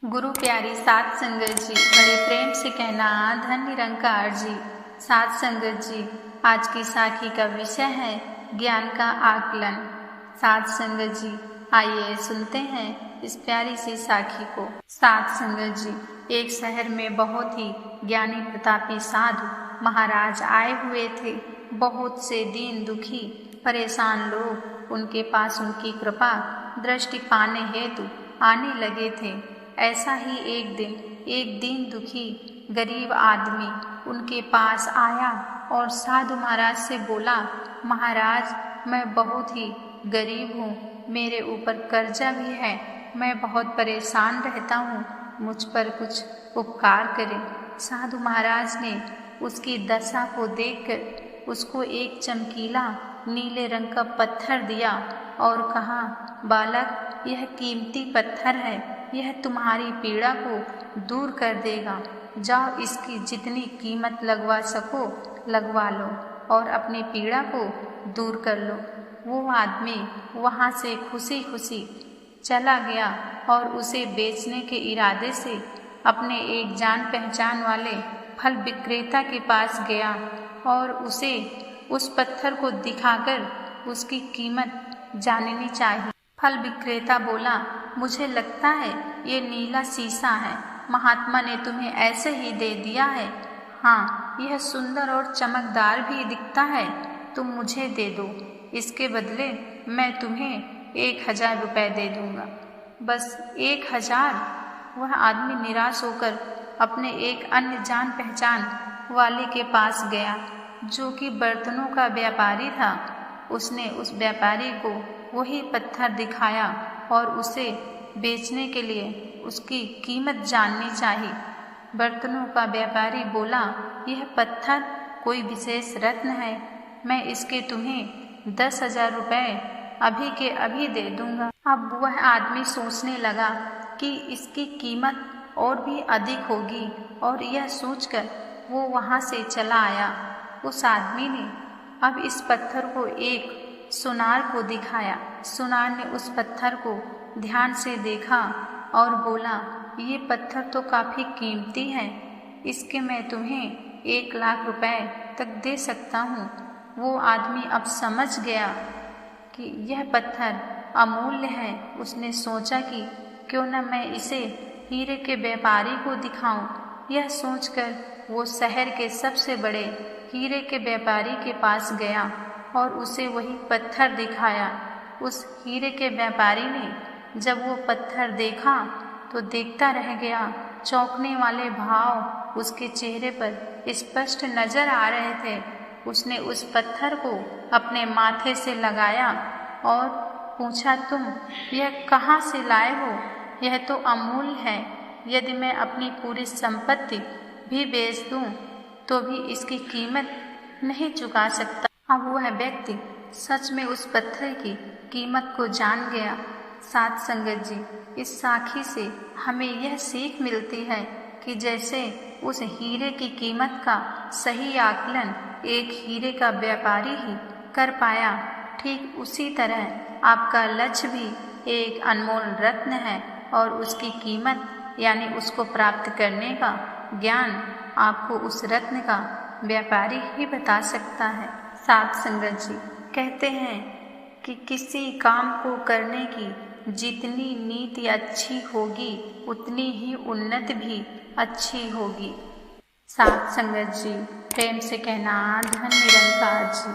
गुरु प्यारी साध संगत जी, बड़े प्रेम से कहना धन निरंकार जी। साध संगत जी, आज की साखी का विषय है ज्ञान का आकलन। साध संगत जी, आइए सुनते हैं इस प्यारी सी साखी को। साध संगत जी, एक शहर में बहुत ही ज्ञानी प्रतापी साधु महाराज आए हुए थे। बहुत से दीन दुखी परेशान लोग उनके पास उनकी कृपा दृष्टि पाने हेतु आने लगे थे। ऐसा ही एक दीन दुखी गरीब आदमी उनके पास आया और साधु महाराज से बोला, महाराज, मैं बहुत ही गरीब हूँ, मेरे ऊपर कर्जा भी है, मैं बहुत परेशान रहता हूँ, मुझ पर कुछ उपकार करें। साधु महाराज ने उसकी दशा को देखकर उसको एक चमकीला नीले रंग का पत्थर दिया और कहा, बालक, यह कीमती पत्थर है, यह तुम्हारी पीड़ा को दूर कर देगा। जाओ, इसकी जितनी कीमत लगवा सको लगवा लो और अपनी पीड़ा को दूर कर लो। वो आदमी वहाँ से खुशी खुशी चला गया और उसे बेचने के इरादे से अपने एक जान पहचान वाले फल विक्रेता के पास गया और उसे उस पत्थर को दिखाकर उसकी कीमत जाननी चाहिए। फल विक्रेता बोला, मुझे लगता है ये नीला शीशा है, महात्मा ने तुम्हें ऐसे ही दे दिया है। हाँ, यह सुंदर और चमकदार भी दिखता है, तुम मुझे दे दो, इसके बदले मैं तुम्हें 1000 रुपये दे दूंगा। बस 1000? वह आदमी निराश होकर अपने एक अन्य जान पहचान वाले के पास गया जो कि बर्तनों का व्यापारी था। उसने उस व्यापारी को वही पत्थर दिखाया और उसे बेचने के लिए उसकी कीमत जाननी चाहिए। बर्तनों का व्यापारी बोला, यह पत्थर कोई विशेष रत्न है, मैं इसके तुम्हें 10,000 रुपये अभी के अभी दे दूंगा। अब वह आदमी सोचने लगा कि इसकी कीमत और भी अधिक होगी और यह सोचकर वो वहाँ से चला आया। उस आदमी ने अब इस पत्थर को एक सुनार को दिखाया। सुनार ने उस पत्थर को ध्यान से देखा और बोला, ये पत्थर तो काफ़ी कीमती है, इसके मैं तुम्हें 1 लाख रुपए तक दे सकता हूँ। वो आदमी अब समझ गया कि यह पत्थर अमूल्य है। उसने सोचा कि क्यों न मैं इसे हीरे के व्यापारी को दिखाऊं। यह सोचकर वो शहर के सबसे बड़े हीरे के व्यापारी के पास गया और उसे वही पत्थर दिखाया। उस हीरे के व्यापारी ने जब वो पत्थर देखा तो देखता रह गया। चौंकने वाले भाव उसके चेहरे पर स्पष्ट नजर आ रहे थे। उसने उस पत्थर को अपने माथे से लगाया और पूछा, तुम यह कहाँ से लाए हो? यह तो अमूल्य है, यदि मैं अपनी पूरी संपत्ति भी बेच दूं तो भी इसकी कीमत नहीं चुका सकता। अब वह व्यक्ति सच में उस पत्थर की कीमत को जान गया। साध संगत जी, इस साखी से हमें यह सीख मिलती है कि जैसे उस हीरे की कीमत का सही आकलन एक हीरे का व्यापारी ही कर पाया, ठीक उसी तरह आपका लक्ष्य भी एक अनमोल रत्न है और उसकी कीमत यानी उसको प्राप्त करने का ज्ञान आपको उस रत्न का व्यापारी ही बता सकता है। साध संगत जी, कहते हैं कि किसी काम को करने की जितनी नीति अच्छी होगी उतनी ही उन्नति भी अच्छी होगी। साध संगत जी, प्रेम से कहना धन निरंकार जी।